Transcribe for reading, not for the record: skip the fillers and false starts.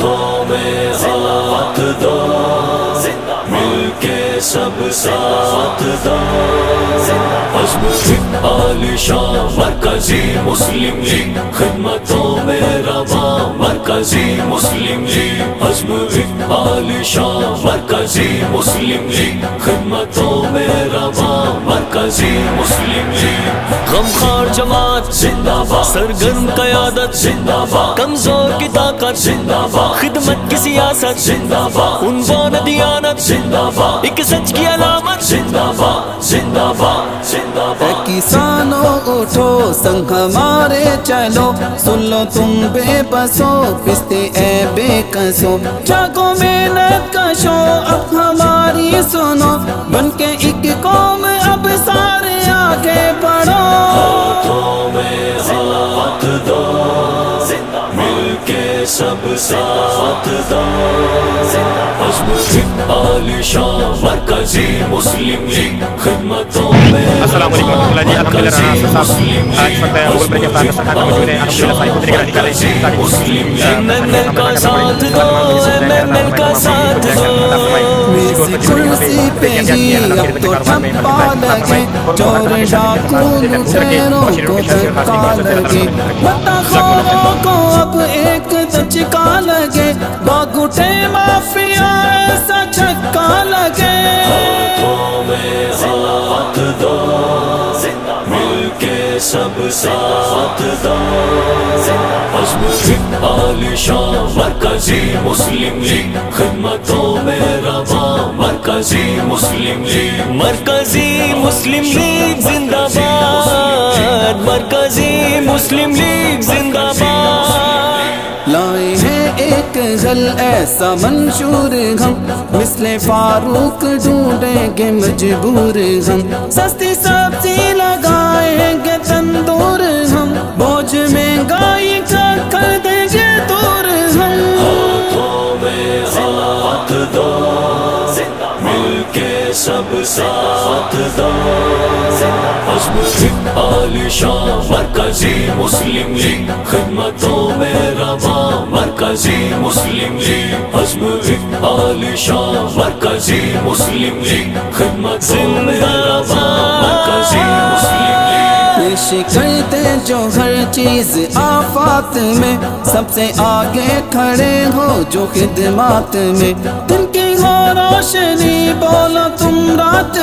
ہاتھوں میں ہاتھ دو مل کے سب ساتھ دو عزم عالی شان مرکزی مسلم لیگ خدمتوں میں رواں مرکزی مسلم لیگ عزم عالی شان مرکزی مسلم لیگ خدمتوں میں رواں مرکزی مسلم لیگ غمخوار جماعت زندہ باد سرگرم قیادت زندہ باد کمزور کی طاقت زندہ باد خدمت کی سیاست زندہ باد عنوان دیانت زندہ باد ایک سچ کی علامت زندہ باد زندہ باد زندہ باد کسانوں اٹھو سنگ ہمارے چلو سن لو تم بے بسو پستے اے بے کسو جاگو محنت کا شو اب ہماری سنو بن کے ایک قوم اب سارے آگے بڑھو ہاتھوں میں ہاتھ دو مل کے سب ساتھ دو عزم عالی شان مرکزی مسلم لیگ خدمتوں میں السلام علیکم ورحمۃ اللہ جی الحمدللہ آج وقت گوگل پر کے پاکستان کا موجود ہے الحمدللہ صاحب خود نگرانی کر رہے ہیں MML کا ساتھ دو MML کا ساتھ دو میری کرسی پہ ہی اب تو ٹھپا لگے چور ڈاکو لٹیروں کو دھکا لگے بدخوروں کو اب ایک دھچکا لگے باگوٹے مافیا ایسا چھکا لگے ہاتھوں میں ہاتھ دو مل کے سب ساتھ دو عزم عالی شان مرکزی مسلم لیگ خدمتوں میں رواں مرکزی مسلم لیگ مرکزی مسلم لیگ زندہ باد مرکزی مسلم لیگ زندہ باد لائے ہیں ایک گھل ایسا منشور ہم مثل فاروق ڈھونڈیں گے مجبور ہم سستی سبزی لگائیں گے تندور ہم بوجھ مہنگائی کا کر دیں گے دور ہم ہاتھوں میں ہاتھ دو مل کے سب ساتھ دو عزم عالی شان مرکزی مسلم لیگ خدمتوں میں رواں مرکزی مسلم لیگ عزم عالی شان مرکزی مسلم لیگ خدمتوں میں رواں مرکزی مسلم لیگ پیش کرتے جو ہر چیز آفات میں سب سے آگے کھڑے ہو جو خدمات میں دن کی ہو روشنی بولو تم رات